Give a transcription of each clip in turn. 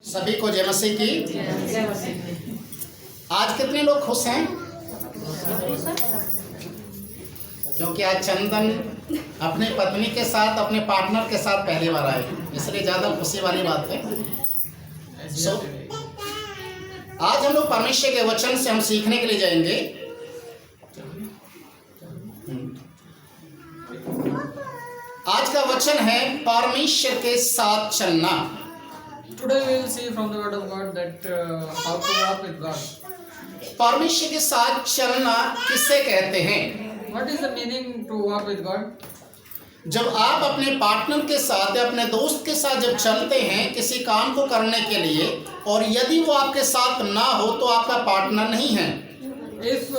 सभी को जय मसीह की। आज कितने लोग खुश हैं? क्योंकि आज चंदन अपनी पत्नी के साथ, अपने पार्टनर के साथ पहली बार आए, इसलिए ज़्यादा खुशी वाली बात है। आज हम लोग परमेश्वर के वचन से हम सीखने के लिए जाएंगे। आज का वचन है परमेश्वर के साथ चलना। Today we will see from the word of God that how to walk with God. परमेश्वर के साथ चलना किसे कहते हैं? What is the meaning to walk with God? जब आप अपने पार्टनर के साथ या अपने दोस्त के साथ जब चलते हैं किसी काम को करने के लिए, और यदि वो आपके साथ ना हो तो आपका पार्टनर नहीं है। If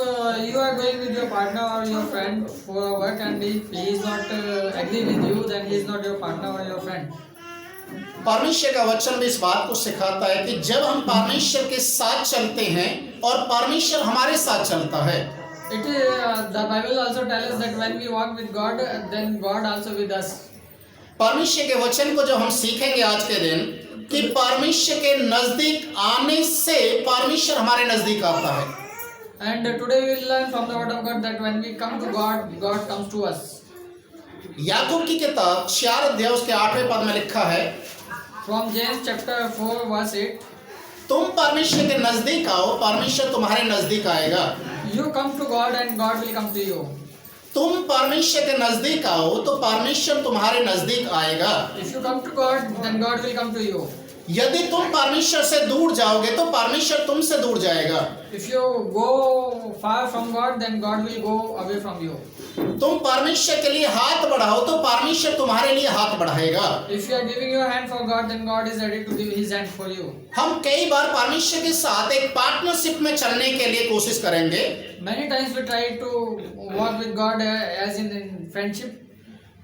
you are going with your partner or your friend for work and if he is not agree with you, then he is not your partner or your friend. परमेश्वर का वचन भी इस बात को सिखाता है कि जब हम परमेश्वर के साथ चलते हैं और परमेश्वर हमारे साथ चलता है। It is the Bible also tells us that when we walk with God, then God also with us. परमेश्वर के वचन को जो हम सीखेंगे आज के दिन कि परमेश्वर के नजदीक आने से परमेश्वर हमारे नजदीक आता है। And today we will learn from the word of God that when we come to God, God comes to us. याकूब की किताब 4 अध्याय उसके 8वें पद में लिखा है, From James chapter 4 verse 8. तुम परमेश्वर के नजदीक आओ, परमेश्वर तुम्हारे नजदीक आएगा। You come to God and God will come to you. तुम परमेश्वर के नजदीक आओ तो परमेश्वर तुम्हारे नजदीक आएगा। If you come to God, then God will come to you. यदि तुम परमेश्वर से दूर जाओगे तो परमेश्वर तुमसे दूर जाएगा। If you go far from God, then God will go away from you. तुम परमेश्वर के लिए हाथ बढ़ाओ तो परमेश्वर तुम्हारे लिए हाथ बढ़ाएगा। If you are giving your hand for God, then God is ready to give His hand for you. हम कई बार परमेश्वर के साथ एक पार्टनरशिप में चलने के लिए कोशिश करेंगे। Many times we try to walk with God as in friendship.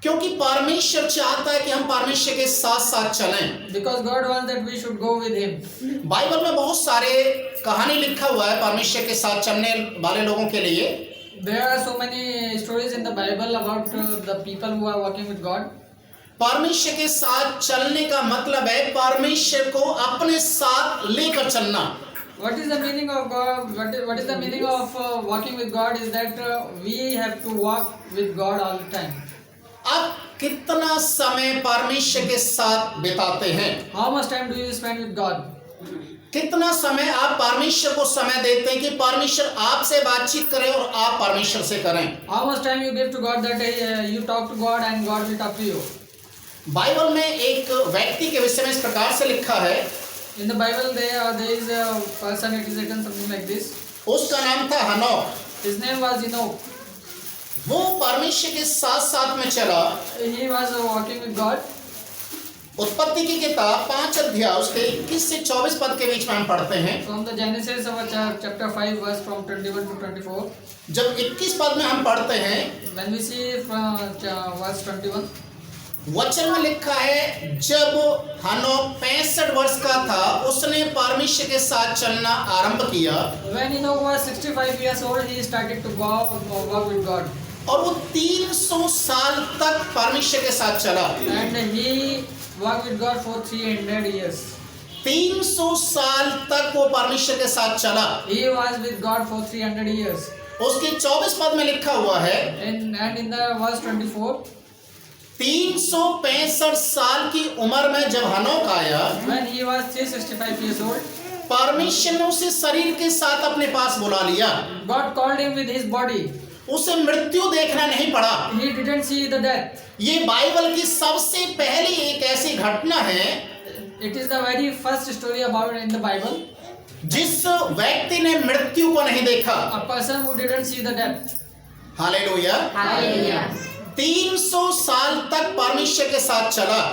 क्योंकि परमेश्वर चाहता है कि हम परमेश्वर के साथ साथ चलें। Because God wants that we should go with Him. Bible में बहुत सारे कहानी लिखा हुआ है परमेश्वर के साथ चलने वाले लोगों के लिए। There are so many stories in the Bible about the people who are walking with God. परमेश्वर के साथ चलने का मतलब है परमेश्वर को अपने साथ लेकर चलना। What is the meaning of God? What is the meaning of walking with God? Is that we have to walk with God all the time. अब कितना समय परमेश्वर के साथ बिताते हैं? How much time do you spend with God? कितना समय आप परमेश्वर को समय देते हैं कि परमेश्वर आपसे बातचीत करें और आप परमेश्वर से करें? How much time you give to God that you talk to God and God will talk to you? Bible में एक व्यक्ति के विषय में इस प्रकार से लिखा है। In the Bible there is a person, it is written something like this. उसका नाम था हनोक। His name was Enoch. वो परमेश्वर के साथ साथ में चला। He was walking with God. उत्पत्ति की किताब 5 अध्याय उसके 21 से 24 पद के बीच में हम पढ़ते हैं। From the Genesis of chapter 5 verse from 21 to 24. जब 21 पद में हम पढ़ते हैं, When we see from verse 21. वचन में लिखा है, जब हनोक 65 वर्ष का था उसने परमेश्वर के साथ चलना आरंभ किया। When Enoch was 65 years old, he started to walk with God. और वो 300 साल तक परमेश्वर के साथ चला। And he walked with God for 300 years. 300 साल तक वो परमेश्वर के साथ चला। He was with God for 300 years. उसके 24 पद में लिखा हुआ है, And in the verse 24. 365 साल की उम्र में जब हनोक आया, When he was 365 years old, परमेश्वर ने उसे शरीर के साथ अपने पास बुला लिया। God called him with his body. उसे मृत्यु देखना नहीं पड़ा। He didn't see the death. ये बाइबल की सबसे पहली एक ऐसी घटना है It is the very first story about in the Bible. जिस व्यक्ति ने मृत्यु को नहीं देखा। A person who didn't see the death. Hallelujah. Hallelujah. 300 साल तक परमेश्वर के साथ चला।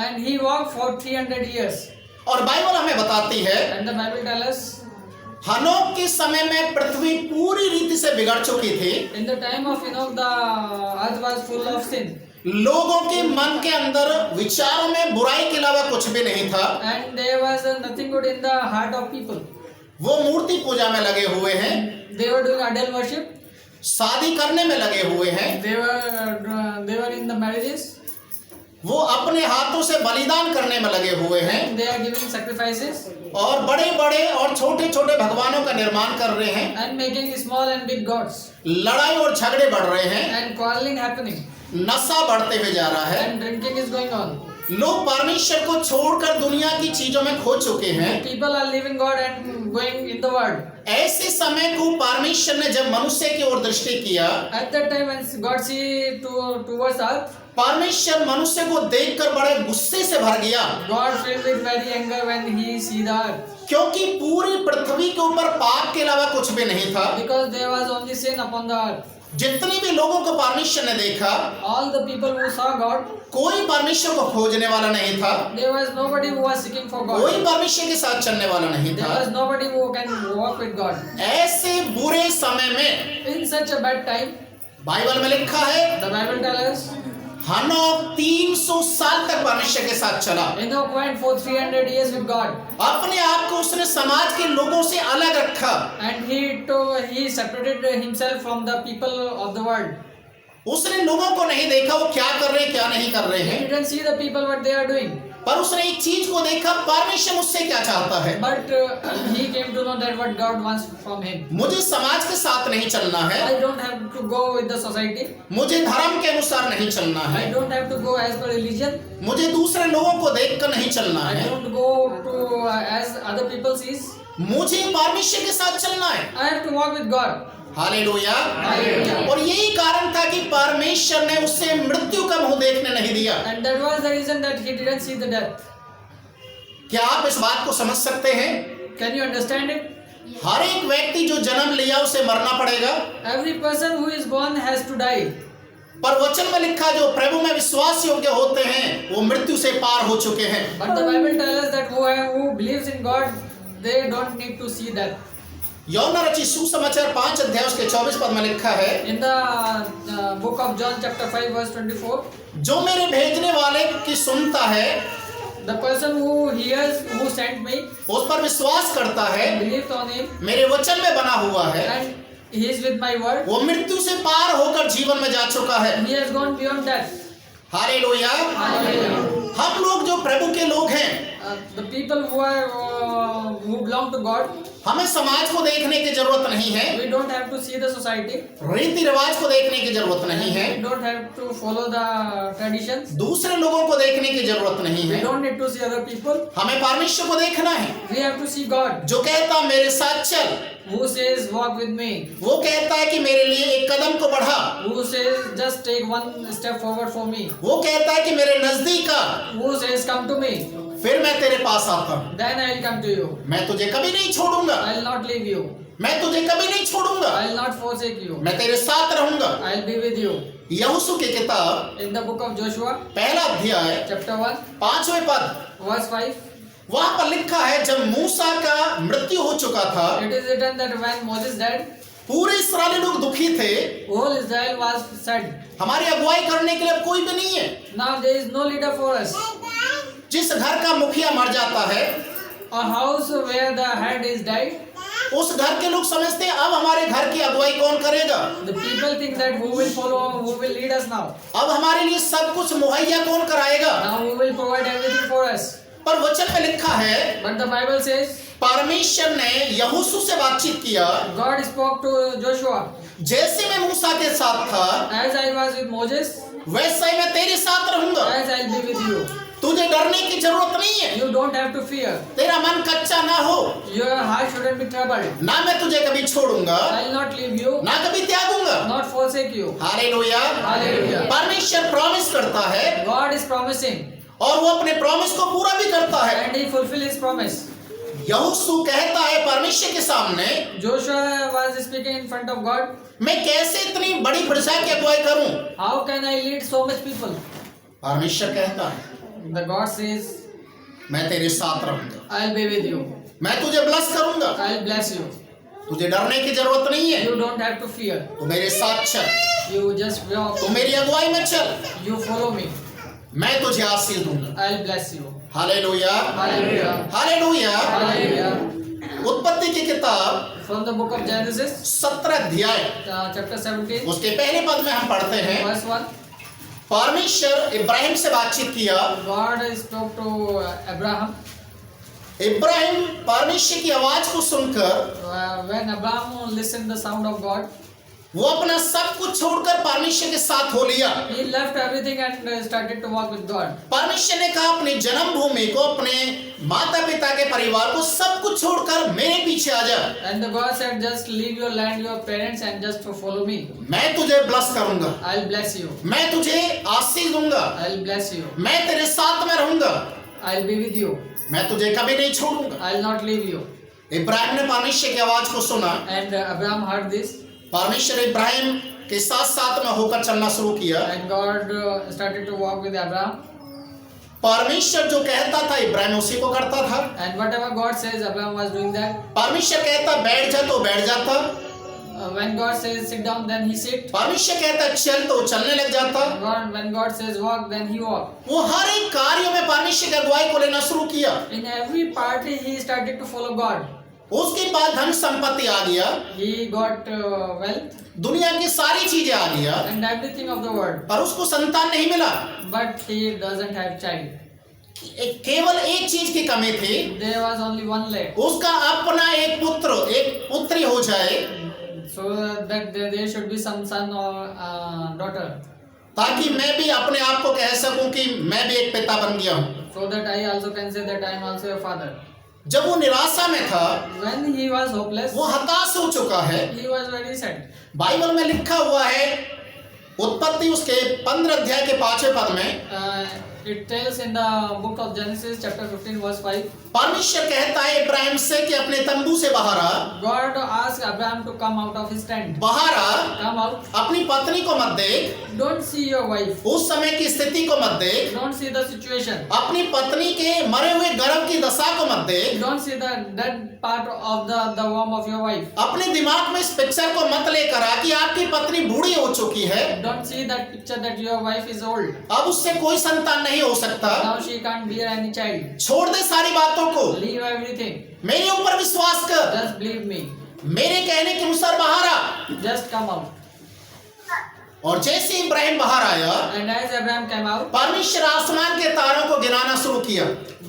And he walked for 300 years. और बाइबल हमें बताती है, And the Bible tells us, हनोक के समय में पृथ्वी पूरी रीति से बिगड़ चुकी थी। in the time of Enoch, the earth was full of sin. लोगों के मन के अंदर विचारों में बुराई के अलावा कुछ भी नहीं था। And there was nothing good in the heart of people. वो मूर्ति पूजा में लगे हुए हैं, They were doing idol worship. शादी करने में लगे हुए हैं, They were in the marriages. वो अपने हाथों से बलिदान करने में लगे हुए हैं and they are giving sacrifices और बड़े बड़े और छोटे छोटे भगवानों का निर्माण कर रहे हैं। and making small and big gods लड़ाई और झगड़े बढ़ रहे हैं, and quarreling happening नशा बढ़ते हुए जा रहा है। and drinking is going on. लोग परमेश्वर को छोड़कर दुनिया की चीजों में खो चुके हैं। People are leaving God and going in the world. ऐसे समय को परमेश्वर ने जब मनुष्य की ओर दृष्टि किया, At that time when God see towards earth, परमेश्वर मनुष्य को देखकर बड़े गुस्से से भर गया, God filled with very anger when he see the earth, क्योंकि पूरी पृथ्वी के ऊपर पाप के अलावा कुछ भी नहीं था। because there was only sin upon the earth. जितने भी लोगों को परमेश्वर ने देखा, All the people who saw God, कोई परमेश्वर को खोजने वाला नहीं था, there was nobody who was seeking for God. कोई परमेश्वर के साथ चलने वाला नहीं There था। was nobody who can walk with God. ऐसे बुरे समय में In such a bad time, Bible में लिखा है, the Bible tells us, हनोक 300 साल तक परमेश्वर के साथ चला। Enoch went for 300 years with God, अपने आप को उसने समाज के लोगों से अलग रखा। and he separated himself from the people of the world. उसने लोगों को नहीं देखा वो क्या कर रहे हैं क्या नहीं कर रहे He हैं, didn't see the people what they are doing, पर उसने एक चीज को देखा, परमेश्वर मुझसे क्या चाहता है। but he came to know that what God wants from him. मुझे समाज के साथ नहीं चलना है, I don't have to go with the society. मुझे धर्म के अनुसार नहीं चलना I है, don't have to go as per religion. मुझे दूसरे लोगों को देखकर नहीं चलना I है, don't go to as other people sees. मुझे परमेश्वर के साथ चलना है। I have to walk with God. Hallelujah. Hallelujah. और यही कारण था कि परमेश्वर ने उससे मृत्यु का मुंह देखने नहीं दिया। And that was the reason that he didn't see the death. क्या आप इस बात को समझ सकते हैं? Can you understand it? हर एक व्यक्ति जो जन्म लिया उसे मरना पड़ेगा, Every person who is born has to die. पर वचन में लिखा जो प्रभु में विश्वास योग्य होते हैं वो मृत्यु से पार हो चुके हैं। But the Bible tells us that who believes in God, they don't need to see that. यूहन्ना रचित सुसमाचार 5 अध्याय उसके 24 पद में लिखा है, In the book of John chapter 5 verse 24, जो मेरे भेजने वाले की सुनता है, the person who hears, who sent me, उस पर विश्वास करता है, believes on him, मेरे वचन में बना हुआ है, and he is with my word, वो मृत्यु से पार होकर जीवन में जा चुका है। he has gone beyond that. Hallelujah. Hallelujah. हम लोग जो प्रभु के लोग हैं, The people who belong to God, हमें समाज को देखने की जरूरत नहीं है, we don't have to see the society, रीति रिवाज को देखने की जरूरत नहीं है, we don't have to follow the traditions, दूसरे लोगों को देखने की जरूरत नहीं we है, don't need to see other people, हमें परमेश्वर को देखना है we have to see God, जो कहता मेरे साथ चल, who says walk with me, वो कहता है कि मेरे लिए एक कदम को बढ़ा, who says just take one step forward for me, वो कहता है कि मेरे नजदीक आ, who says come to me, फिर मैं तेरे पास आता हूँ, then I will come to you, मैं तुझे कभी नहीं छोड़ूंगा, I will not leave you, मैं तुझे कभी नहीं छोड़ूंगा, I will not forsake you, मैं तेरे साथ रहूंगा। I will be with you. यहोशू की किताब In the book of Joshua पहला अध्याय chapter 1 5वें पद, verse 5, वहां पर लिखा है जब मूसा का मृत्यु हो चुका था, it is written that when Moses died, पूरे इस्राएली लोग दुखी थे, whole Israel was sad. हमारी अगुवाई करने के लिए अब कोई भी नहीं है। Now there is no leader for us. जिस घर का मुखिया मर जाता है, A house where the head is died, उस घर के लोग समझते हैं अब हमारे घर की अगुवाई कौन करेगा, the people think that who will follow, who will lead us now. अब हमारे लिए सब कुछ मुहैया कौन कराएगा। Now who will provide everything for us. पर वचन में लिखा है But the Bible says परमेश्वर ने यहोशू से बातचीत किया, God spoke to Joshua, जैसे मैं मूसा के साथ था as I was with Moses, वैसा ही मैं तेरे साथ रहूंगा, as I will be with you. तुझे डरने की जरूरत नहीं है, You don't have to fear. तेरा मन कच्चा ना हो, Your heart shouldn't be troubled. ना मैं तुझे कभी छोड़ूंगा, I will not leave you, ना कभी त्यागूंगा। not forsake you. Hallelujah. Hallelujah. परमेश्वर प्रॉमिस करता है God is promising और वो अपने प्रॉमिस को पूरा भी करता है। and he fulfill his promise. यहोशू कहता है परमेश्वर के सामने, Joshua was speaking in front of God. मैं कैसे इतनी बड़ी प्रजा की अगुवाई करूं। How can I lead so much people? परमेश्वर कहता है The God says, मैं तेरे साथ रहूंगा, I'll be with you. मैं तुझे ब्लेस करूंगा, I'll bless you. तुझे डरने की जरूरत नहीं है, You don't have to fear. तू मेरे साथ चल, You just walk. तू मेरी अगुवाई में चल, You follow me. मैं तुझे आशीष दूंगा। I'll bless you. Hallelujah. Hallelujah. Hallelujah. Hallelujah. उत्पत्ति की किताब From the book of Genesis, 17 अध्याय chapter 17, उसके पहले पद में हम पढ़ते हैं, verse 1. परमेश्वर इब्राहिम से बातचीत किया। God spoke to Abraham. Ibrahim परमेश्वर की आवाज को सुनकर When Abraham listened the sound of God, वो अपना सब कुछ छोड़कर परमेश्वर के साथ हो लिया। he left everything and started to walk with God. परमेश्वर ने कहा अपनी जन्मभूमि को, अपने माता पिता के परिवार को, सब कुछ छोड़कर मेरे पीछे आ जा। And the God said, just leave your land, your parents, and just follow me. मैं तुझे ब्लेस करूंगा, I'll bless you. मैं तुझे आशीष दूंगा, I'll bless you. मैं तेरे साथ में रहूंगा, I'll be with you. मैं तुझे कभी नहीं छोड़ूंगा। I'll not leave you. Ibrahim ने परमेश्वर की आवाज को सुना। And Abraham heard this, परमेश्वर इब्राहिम के साथ साथ में होकर चलना शुरू किया। and God started to walk with Abraham. परमेश्वर जो कहता था इब्राहिम उसी को करता था। And whatever God says, Abraham was doing that. परमेश्वर कहता बैठ जा तो बैठ जाता। When God says sit down, then he sit. परमेश्वर कहता चल तो चलने लग जाता। When God says walk, then he walk. वो हर एक कार्य में परमेश्वर की अगुवाई को लेना शुरू किया। In every part he started to follow God. उसके बाद धन संपत्ति आ गया, He got wealth दुनिया की सारी चीजें आ गया, and everything of the world, पर उसको संतान नहीं मिला। but he doesn't have child. केवल एक चीज की कमी थी, There was only one leg, उसका अपना एक पुत्र, एक पुत्री हो जाए, so that there should be some son or daughter, ताकि मैं भी अपने आप को कह सकूं कि मैं भी एक पिता बन गया हूं। so that I also can say that I am also a father. जब वो निराशा में था, When he was hopeless, वो हताश हो चुका है। he was very sad. Bible में लिखा हुआ है, उत्पत्ति उसके 15 अध्याय के 5वें पद में, It tells in the book of Genesis chapter 15 verse 5. परमेश्वर कहता है इब्राहिम से कि अपने तंबू से बाहर आ, God asked Abraham to come out of his tent. बाहर आ, Come out. अपनी पत्नी को मत देख, Don't see your wife. उस समय की स्थिति को मत देख, Don't see the situation. अपनी पत्नी के मरे हुए गर्भ की दशा को मत देख, Don't see the dead part of the womb of your wife. अपने दिमाग में इस पिक्चर को मत लेकर आ कि आपकी पत्नी बूढ़ी हो चुकी है, Don't see that picture that your wife is old. अब उससे कोई संतान नहीं हो सकता। Now she can't bear any child. छोड़ दे सारी बातों को, Leave everything. मेरे ऊपर विश्वास कर, Just believe me. मेरे कहने के अनुसार बाहर आ। Just come out. और जैसे इब्राहिम बाहर आया, And as Abraham came out, परमेश्वर आसमान के तारों को गिनाना शुरू किया।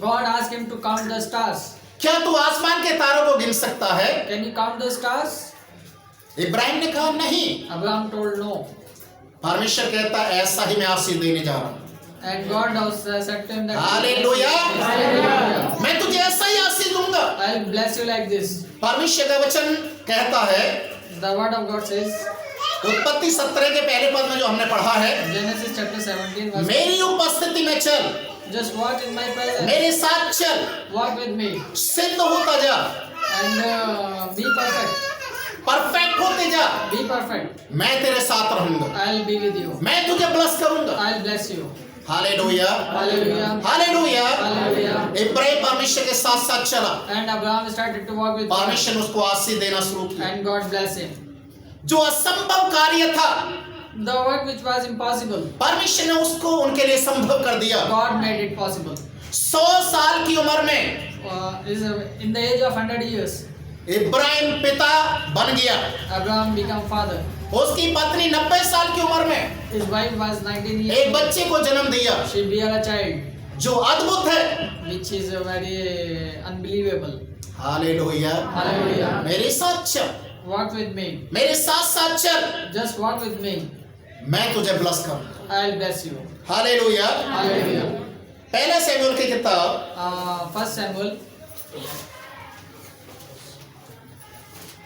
God asked him to count the stars. क्या तू आसमान के तारों को गिन सकता है? Can you count the stars? Ibrahim ने कहा नहीं। Abraham told no. परमेश्वर कहता ऐसा ही मैं आशीष देने जा रहा हूँ। And God also said to him that hallelujah, Hallelujah. मैं तुझे ऐसा ही आशीष दूंगा। I'll bless you like this. परमेश्वर का वचन कहता है, The word of God says, उत्पत्ति 17 के पहले पद में जो हमने पढ़ा है, Genesis chapter 17 verse, मेरी उपस्थिति में चल, just walk in my presence, मेरे साथ चल, walk with me, सिद्ध होता जा, and be perfect. परफेक्ट होते जा, Be perfect. मैं तेरे साथ रहूंगा, I'll be with you. मैं तुझे ब्लेस करूंगा। I'll bless you. Hallelujah, Hallelujah. Hallelujah. Hallelujah. Ibrahim परमेश्वर के साथ साथ चला, And Abraham started to walk with God, परमेश्वर ने उसको आशीष देना शुरू किया। and God blessed him. जो असंभव कार्य था, The work which was impossible, परमेश्वर ने उसको उनके लिए संभव कर दिया। God made it possible. 100 साल की उम्र में Is in the age of 100 years, Ibrahim पिता बन गया। Abraham became father. उसकी पत्नी 90 साल की उम्र में His wife was 19 years एक old. बच्चे को जन्म दिया, She bear a child, जो अद्भुत है। which is very unbelievable. Hallelujah, Hallelujah. मेरे साथ चल, Walk with me. मेरे साथ साथ चल, Just walk with me. मैं तुझे ब्लेस करूंगा। I'll bless you. Hallelujah. Hallelujah. पहला शमूएल की किताब 1 Samuel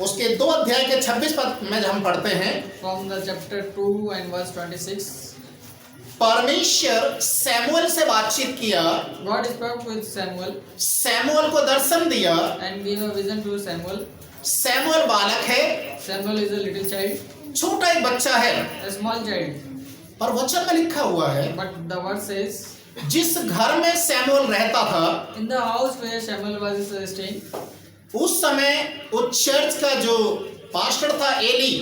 उसके 2 अध्याय के 26 पद में हम पढ़ते हैं, from the chapter 2 and verse 26. परमेश्वर शमूएल से बातचीत किया, God spoke with Samuel शमूएल को दर्शन दिया। and gave a vision to Samuel. शमूएल बालक है, Samuel is a little child, छोटा एक बच्चा है, a small child. और वचन में लिखा हुआ है, But the word says, जिस घर में शमूएल रहता था, in the house where Samuel was staying, उस समय उस चर्च का जो पास्टर था Eli,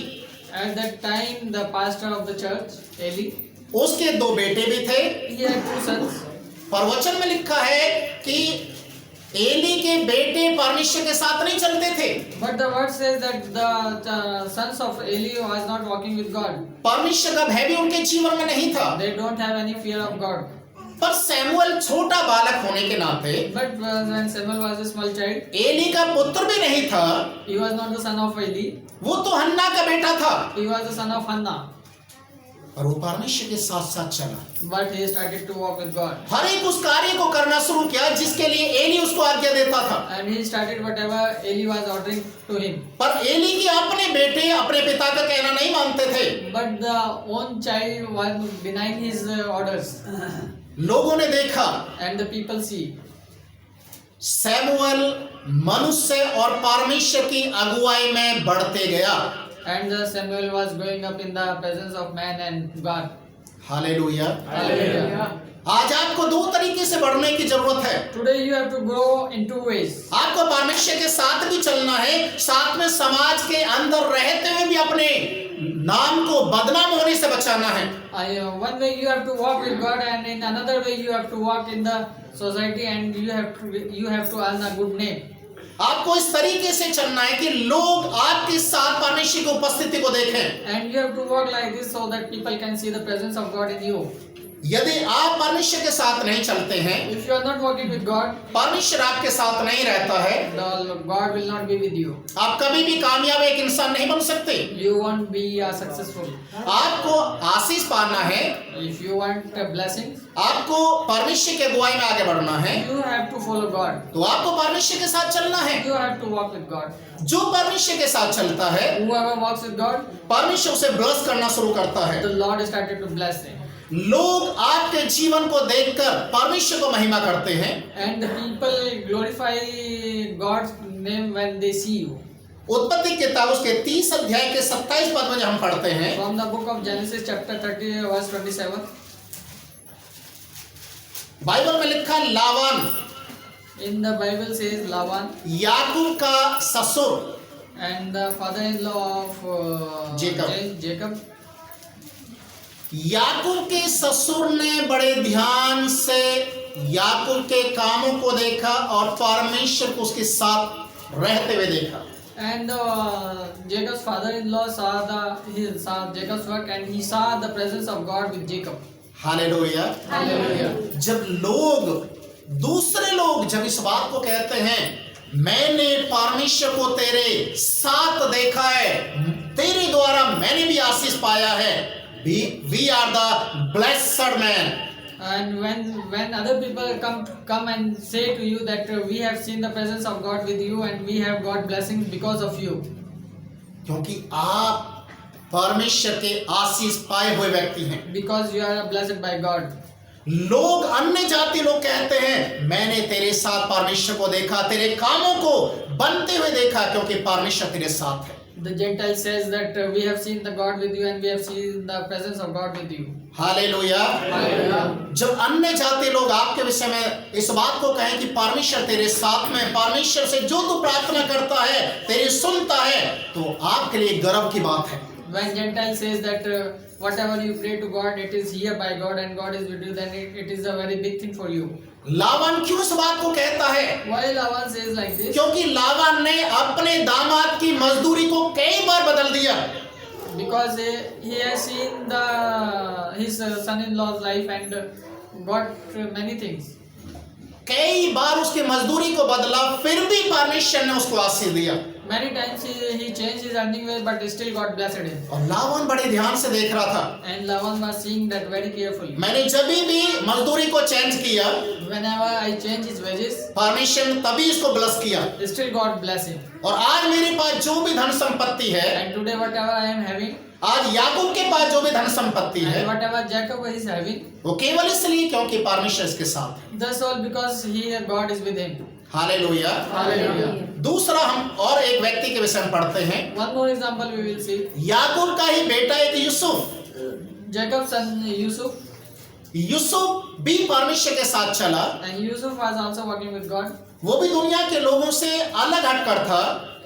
at that time the pastor of the church, Eli, उसके 2 बेटे भी थे। he had 2 sons. पर वचन में लिखा है कि एली के बेटे परमेश्वर के साथ नहीं चलते थे। But the word says that the sons of Eli was not walking with God. परमेश्वर का भय भी उनके जीवन में नहीं था। They don't have any fear of God. पर सैमुअल छोटा बालक होने के नाते But when Samuel was a small child, Eli का पुत्र भी नहीं था, he was not the son of Eli. वो तो हन्ना का बेटा था, He was the son of Hannah. और वो परमेश्वर के साथ साथ चला। But he started to walk with God. हर एक उस कार्य को करना शुरू किया जिसके लिए एली उसको आज्ञा देता था। And he started whatever Eli was ordering to him. पर एली के अपने बेटे अपने पिता का कहना नहीं मानते थे। But the own child was denying his orders. लोगों ने देखा And the people see. Samuel मनुष्य और परमेश्वर की अगुवाई में बढ़ते गया। And Samuel was going up in the presence of man and God. Hallelujah. Hallelujah. आज आपको दो तरीके से बढ़ने की जरूरत है। Today you have to grow in two ways. आपको परमेश्वर के साथ भी चलना है, साथ में समाज के अंदर रहते हुए भी अपने नाम को बदनाम होने से बचाना है। One way you have to walk with God, and in another way you have to walk in the society, and you have to earn a good name. आपको इस तरीके से चलना है कि लोग आपके साथ परमेश्वर की उपस्थिति को देखें। And you have to walk like this so that people can see the presence of God in you. यदि आप परमेश्वर के साथ नहीं चलते हैं, If you are not walking with God, परमेश्वर आपके साथ नहीं रहता है, the God will not be with you. आप कभी भी कामयाब एक इंसान नहीं बन सकते। You won't be successful. आपको आशीष पाना है, If you want a blessing, आपको परमेश्वर की अगुवाई में आगे बढ़ना है, you have to follow God. तो आपको परमेश्वर के साथ चलना है। You have to walk with God. जो परमेश्वर के साथ चलता है, Whoever walks with God, परमेश्वर उसे ब्लेस करना शुरू करता है। the Lord started to bless him. लोग आपके जीवन को देखकर परमेश्वर को महिमा करते हैं। And the people glorify God's name when they see you. उत्पत्ति किताब उसके 30 अध्याय के 27 पद में हम पढ़ते हैं, From the book of Genesis chapter 30 verse 27. Bible में लिखा Laban In the Bible says Laban याकूब का ससुर and the father-in-law of Jacob. याकूब के ससुर ने बड़े ध्यान से याकूब के कामों को देखा और परमेश्वर को उसके साथ रहते हुए देखा। And Jacob's father-in-law saw Jacob's work, and he saw the presence of God with Jacob. Hallelujah. Hallelujah. जब दूसरे लोग जब इस बात को कहते हैं, मैंने परमेश्वर को तेरे साथ देखा है, तेरे द्वारा मैंने भी आशीष पाया है, we are the blessed man. And when other people come and say to you that we have seen the presence of God with you and we have got blessings because of you. क्योंकि आप परमेश्वर के आशीष पाए हुए व्यक्ति हैं। Because you are blessed by God. लोग अन्य जाति लोग कहते हैं, मैंने तेरे साथ परमेश्वर को देखा, तेरे कामों को बनते हुए देखा, क्योंकि परमेश्वर तेरे साथ है। The Gentile says that we have seen the God with you and we have seen the presence of God with you. Hallelujah. Hallelujah. जब अन्य जाति लोग आपके विषय में इस बात को कहें कि परमेश्वर तेरे साथ में, परमेश्वर से जो तू प्रार्थना करता है तेरी सुनता है, तो आपके लिए गर्व की बात है। When Gentile says that whatever you pray to God, it is here by God and God is with you, then it is a very big thing for you. Laban क्यों इस बात को कहता है? Why Laban says like this? क्योंकि लाबान ने अपने दामाद की मजदूरी को कई बार बदल दिया। Because he has seen his son-in-law's life and got many things. कई बार उसकी मजदूरी को बदला, फिर भी परमेश्वर ने उसको आशीष दिया। Many times he changed his earning ways, but still God blessed him. और लाबान बड़े ध्यान से देख रहा था। And Laban was seeing that very carefully. मैंने जब भी मजदूरी को चेंज किया, Whenever I change his wages, परमेश्वर ने तभी इसको ब्लेस किया। still God bless him. और आज मेरे पास जो भी धन संपत्ति है, And today whatever I am having, आज याकूब के पास जो भी धन संपत्ति है, and whatever Jacob is having, वो केवल इसलिए क्योंकि परमेश्वर इसके साथ है। that's all because God is with him. Hallelujah. Hallelujah. दूसरा हम और एक व्यक्ति के विषय में पढ़ते हैं। One more example we will see. याकूब का ही बेटा एक Yusuf, Jacob's son Yusuf, Yusuf भी परमेश्वर के साथ चला। and Yusuf was also working with God. वो भी दुनिया के लोगों से अलग हटकर था।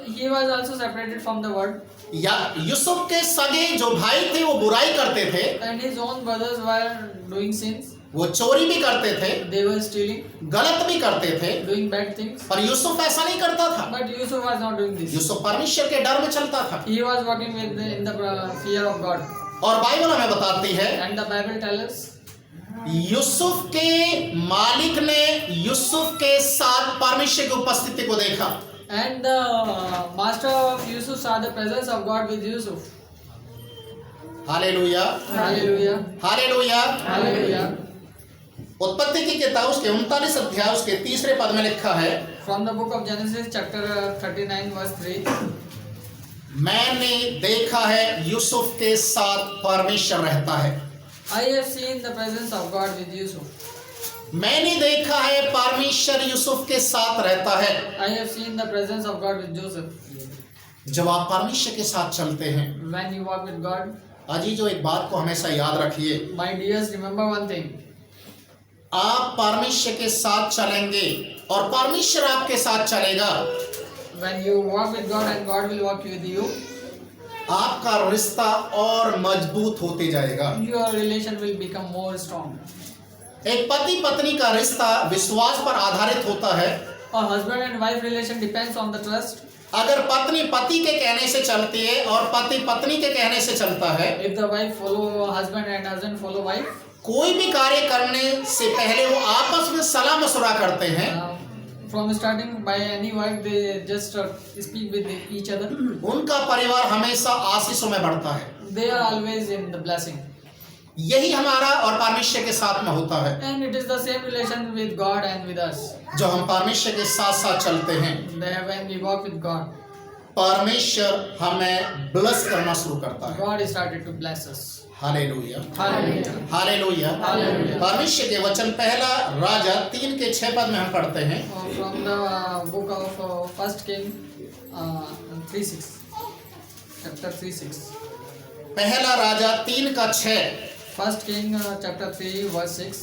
He was also separated from the world, या यूसुफ के सगे जो भाई थे वो बुराई करते थे, and his own brothers were doing sins, वो चोरी भी करते थे, They were stealing, गलत भी करते थे, doing bad things. पर यूसुफ ऐसा नहीं करता था। But Yusuf was not doing this. Yusuf परमेश्वर के डर में चलता था। He was walking in the fear of God. और बाइबल हमें बताती है, And the Bible tells us, Yusuf के मालिक ने यूसुफ के साथ परमेश्वर की उपस्थिति को देखा। and the master of Yusuf saw the presence of God with Yusuf. Hallelujah, Hallelujah. Hallelujah. Hallelujah. उत्पत्ति की किताब उसके 39 अध्याय उसके 3 पद में लिखा है, From the book of Genesis chapter 39 verse 3. मैंने देखा है यूसुफ के साथ परमेश्वर रहता है। I have seen the presence of God with Yusuf. मैंने देखा है परमेश्वर यूसुफ के साथ रहता है। I have seen the presence of God with Joseph. जब आप परमेश्वर के साथ चलते हैं, When you walk with God, अजीजों, एक बात को हमेशा याद रखिए, my dears, remember one thing. आप परमेश्वर के साथ चलेंगे और परमेश्वर आपके साथ चलेगा। When you walk with God and God will walk with you, आपका रिश्ता और मजबूत होते जाएगा। your relation will become more strong. एक पति पत्नी का रिश्ता विश्वास पर आधारित होता है। A husband and wife relation depends on the trust. अगर पत्नी पति के कहने से चलती है और पति पत्नी के कहने से चलता है, If the wife follow husband and husband follow wife, कोई भी कार्य करने से पहले वो आपस में सलाह मशवरा करते हैं। from starting by any work they just speak with each other. उनका परिवार हमेशा आशीषों में बढ़ता है। They are always in the blessing. यही हमारा और परमेश्वर के साथ में होता है। And it is the same relation with God and with us. जो हम परमेश्वर के साथ साथ चलते हैं, When we walk with God, परमेश्वर हमें ब्लेस करना शुरू करता है। God started to bless us. Hallelujah, Hallelujah. Hallelujah. Hallelujah. परमेश्वर के वचन पहला राजा 3:6 में हम पढ़ते हैं। From the book of First King 3:6, chapter 3:6. पहला राजा 3:6। First King chapter 3 verse 6.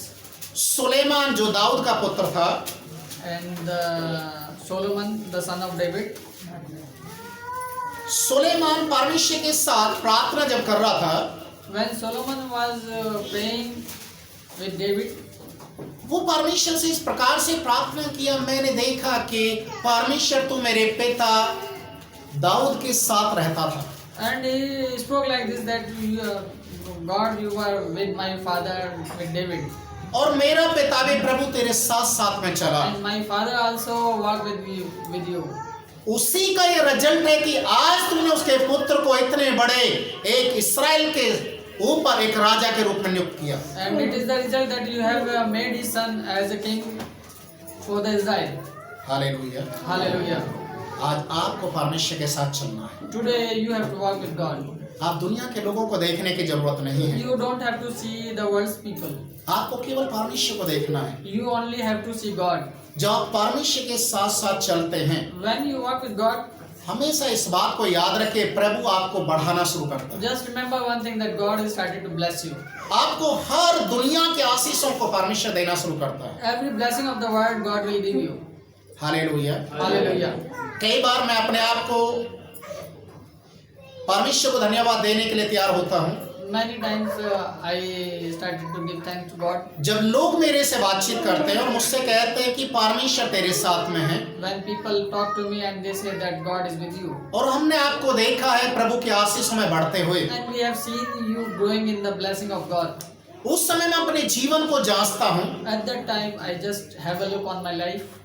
Suleman जो दाऊद का पुत्र था, And Solomon the son of David. Suleman परमेश्वर के साथ प्रार्थना जब कर रहा था, When Solomon was praying with David, वो परमेश्वर से इस प्रकार से प्रार्थना किया, मैंने देखा कि परमेश्वर तू मेरे पिता दाऊद के साथ रहता था। and he spoke like this that God, you were with my father with David, और मेरा पिता भी प्रभु तेरे साथ साथ में चला। and my father also walked with you. उसी का ये रिजल्ट है कि आज तुमने उसके पुत्र को इतने बड़े एक इस्राएल के ऊपर एक राजा के रूप में नियुक्त किया। And it is the result that you have made his son as a king for the Israel. Hallelujah. Hallelujah. आज आपको परमेश्वर के साथ चलना है। Today you have to walk with God. आप दुनिया के लोगों को देखने की जरूरत नहीं है, You don't have to see the world's people. आपको केवल परमेश्वर को देखना है। You only have to see God. जब आप परमेश्वर के साथ साथ चलते हैं, When you walk with God, हमेशा इस बात को याद रखें, प्रभु आपको बढ़ाना शुरू करता है। just remember one thing, that God is starting to bless you. आपको हर दुनिया के आशीषों को परमेश्वर देना शुरू करता है। Every blessing of the world God will give you. Hallelujah. Hallelujah. कई बार मैं अपने आप को परमेश्वर को धन्यवाद देने के लिए तैयार होता हूँ। Many times I started to give thanks to God. जब लोग मेरे से बातचीत करते हैं और मुझसे कहते हैं कि परमेश्वर तेरे साथ में है, When people talk to me and they say that God is with you. और हमने आपको देखा है प्रभु के आशीष में बढ़ते हुए, And we have seen you growing in the blessing of God. उस समय मैं अपने जीवन को जांचता हूँ At that time I just have a look on my life.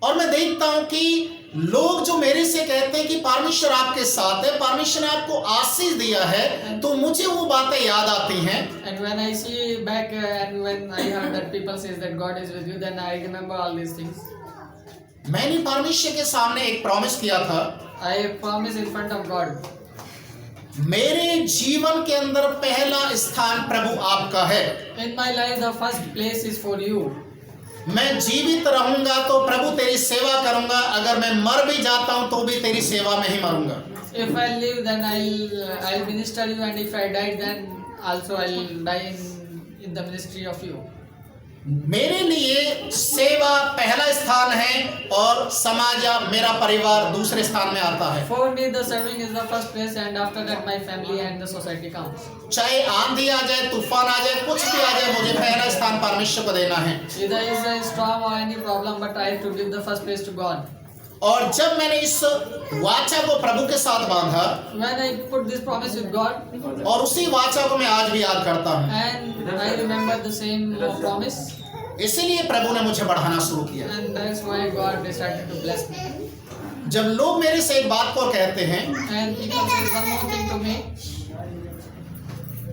और मैं देखता हूँ कि लोग जो मेरे से कहते हैं कि परमेश्वर आपके साथ है, परमेश्वर ने आपको आशीष दिया है, तो मुझे वो बातें याद आती हैं। And when I see back and when I heard that people says that God is with you, then I remember all these things. मैंने परमेश्वर के सामने एक प्रॉमिस किया था, I promise in front of God. मेरे जीवन के अंदर पहला स्थान प्रभु आपका है। In my life the first place is for you. मैं जीवित रहूंगा तो प्रभु तेरी सेवा करूंगा, अगर मैं मर भी जाता हूं तो भी तेरी सेवा में ही मरूंगा। If I live then I'll minister you, and if I die then also I'll die in the ministry of you. मेरे लिए सेवा पहला स्थान है और समाज या मेरा परिवार दूसरे स्थान में आता है। For me, the serving is the first place, and after that, my family and the society comes. चाहे आंधी आ जाए, तूफान आ जाए, कुछ भी आ जाए, मुझे पहला स्थान परमेश्वर को देना है। Either is a storm or any problem, but I have to give the first place to God. और जब मैंने इस वाचा को प्रभु के साथ बांधा, When I put this promise with God, और उसी वाचा को मैं आज भी याद करता हूँ, and I remember the same promise, इसीलिए प्रभु ने मुझे बढ़ाना शुरू किया। and that's why God decided to bless me. जब लोग मेरे से एक बात को कहते हैं, And people say one more thing to me.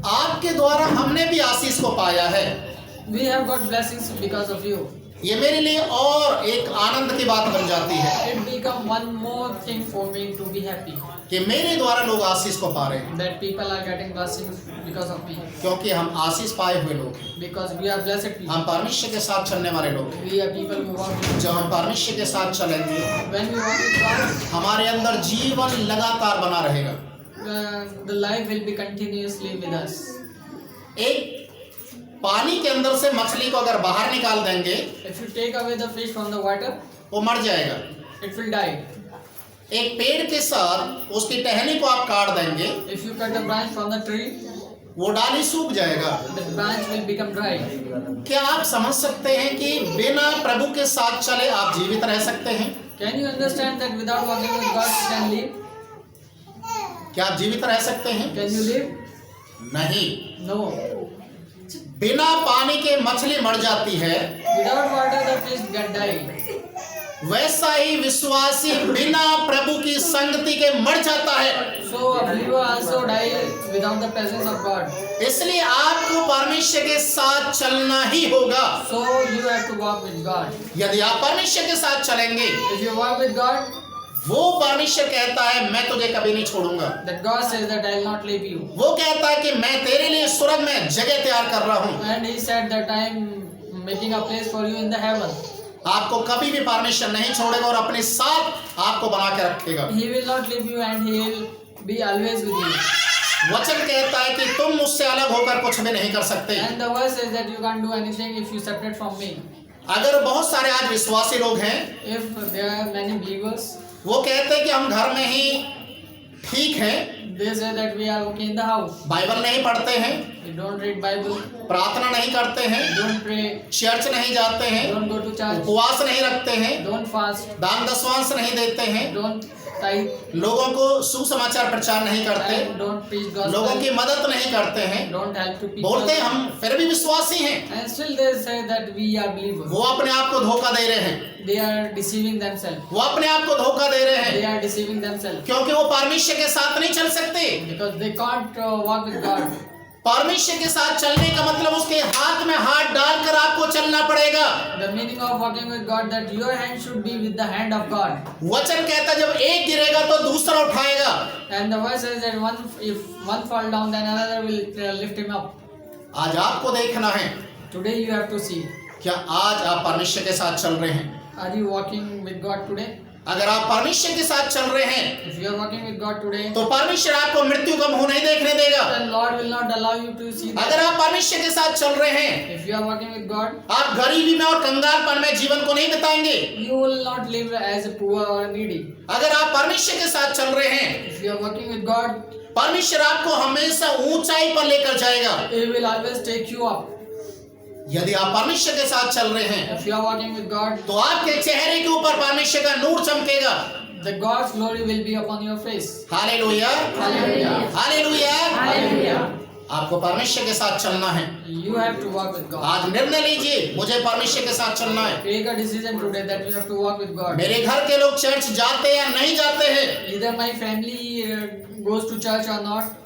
आपके द्वारा हमने भी आशीष को पाया है, We have got blessings because of you. ये मेरे लिए और एक आनंद की बात बन जाती है It become one more thing for me to be happy, कि मेरे द्वारा लोग आशीष को पा रहे हैं, that people are getting blessings because of me, क्योंकि हम आशीष पाए हुए लोग हैं। because we are blessed people. हम परमेश्वर के साथ चलने वाले लोग हैं। We are people who walk with. जब हम परमेश्वर के साथ चलेंगे, When we walk with God, हमारे अंदर जीवन लगातार बना रहेगा। the life will be continuously with us. एक पानी के अंदर से मछली को अगर बाहर निकाल देंगे, If you take away the fish from the water, वो मर जाएगा। it will die. एक पेड़ के साथ उसकी टहनी को आप काट देंगे, If you cut a branch from the tree, वो डाली सूख जाएगा। the branch will become dry. क्या आप समझ सकते हैं कि बिना प्रभु के साथ चले आप जीवित रह सकते हैं? Can you understand that without walking with God you can live? क्या आप जीवित रह सकते हैं? Can you live? नहीं। No. बिना पानी के मछली मर जाती है, Without water the fish get died. वैसा ही विश्वासी बिना प्रभु की संगति के मर जाता है। So a believer also die without the presence of God. इसलिए आपको परमेश्वर के साथ चलना ही होगा। So you have to walk with God. यदि आप परमेश्वर के साथ चलेंगे, If you walk with God, वो परमेश्वर कहता है मैं तुझे कभी नहीं छोड़ूंगा। that God says that I will not leave you. वो कहता है कि मैं तेरे लिए स्वर्ग में जगह तैयार कर रहा हूँ। And he said that I am making a place for you in the heaven. आपको कभी भी परमेश्वर नहीं छोड़ेगा और अपने साथ आपको बना के रखेगा। He will not leave you and he will be always with you. वचन कहता है कि तुम मुझसे अलग होकर कुछ भी नहीं कर सकते। And the verse says that you can't do anything if you separate from me. अगर बहुत सारे आज विश्वासी लोग हैं, If there are many believers, वो कहते हैं कि हम घर में ही ठीक हैं, they say that we are okay in the house. Bible नहीं पढ़ते हैं, We don't read Bible, प्रार्थना नहीं करते हैं, don't pray, चर्च नहीं जाते हैं, don't go to church, उपवास नहीं रखते हैं, don't fast, दान दशवांश नहीं देते हैं, don't tithe, लोगों को सुसमाचार प्रचार नहीं करते, and don't preach लोगों gospel, की मदद नहीं करते हैं, don't help to people. बोलते हैं हम फिर भी विश्वासी हैं। And still they say that we are believers. वो अपने आप को धोखा दे रहे हैं, They are deceiving themselves. वो अपने आप को धोखा दे रहे They हैं, are deceiving themselves क्योंकि वो परमेश्वर के साथ नहीं चल सकते। because they can't walk with God. परमेश्वर के साथ चलने का मतलब उसके हाथ में हाथ डालकर आपको चलना पड़ेगा। The meaning of walking with God that your hand should be with the hand of God. वचन कहता है जब एक गिरेगा तो दूसरा उठाएगा। And the verse says that if one fall down, then another will lift him up. आज आपको देखना है, Today you have to see. क्या आज आप परमेश्वर के साथ चल रहे हैं? Are you walking with God today? अगर आप परमेश्वर के साथ चल रहे हैं, If you are walking with God today, तो परमेश्वर आपको मृत्यु का मुंह नहीं देखने देगा। then Lord will not allow you to see अगर that. आप परमेश्वर के साथ चल रहे हैं, If you are walking with God, आप गरीबी में और कंगालपन में जीवन को नहीं बिताएंगे। you will not live as a poor or needy. अगर आप परमेश्वर के साथ चल रहे हैं, If you are working with God, परमेश्वर आपको हमेशा ऊंचाई पर लेकर जाएगा। He will always take you up. यदि आप परमेश्वर के साथ चल रहे हैं, If you are working with God, तो आपके चेहरे के ऊपर परमेश्वर का नूर चमकेगा। the God's glory will be upon your face. Hallelujah, Hallelujah. Hallelujah. Hallelujah. आपको परमेश्वर के साथ चलना है। You have to walk with God. आज निर्णय लीजिए, मुझे परमेश्वर के साथ चलना है। Take a decision today that you have to walk with God. मेरे घर के लोग चर्च जाते या नहीं जाते हैं, Either my family goes to church or not,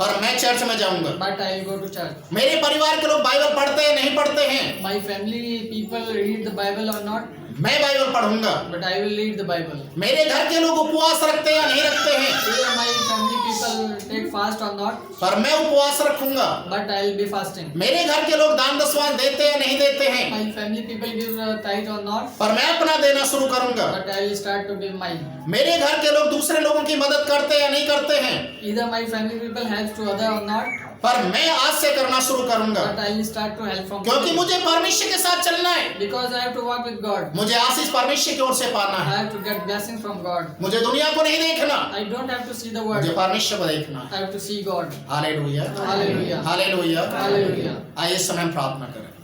और मैं चर्च में जाऊंगा। but I will go to church. मेरे परिवार के लोग बाइबल पढ़ते हैं नहीं पढ़ते हैं, My family people read the Bible or not, मैं बाइबल पढ़ूंगा। but I will read the Bible. मेरे घर के लोग उपवास रखते हैं या नहीं रखते हैं, Either my family people take fast or not, पर मैं उपवास रखूंगा। but I will be fasting. मेरे घर के लोग दान दशवांश देते हैं या नहीं देते हैं, My family people give tithe or not, पर मैं अपना देना शुरू करूंगा। but I will start to give mine. मेरे घर के लोग दूसरे लोगों की मदद करते हैं या नहीं करते हैं, Either my family people helps to other or not, पर मैं आज से करना शुरू करूंगा, but I will start to help from क्योंकि today. मुझे परमेश्वर के साथ चलना है। Because I have to walk with God. मुझे आशीष परमेश्वर की ओर से पाना I है। have to get blessings from God. मुझे दुनिया को नहीं देखना, I don't have to see the मुझे world. परमेश्वर को देखना I है। have to see God. Hallelujah, Hallelujah. Hallelujah. Hallelujah. आइए इस समय हम प्रार्थना करें।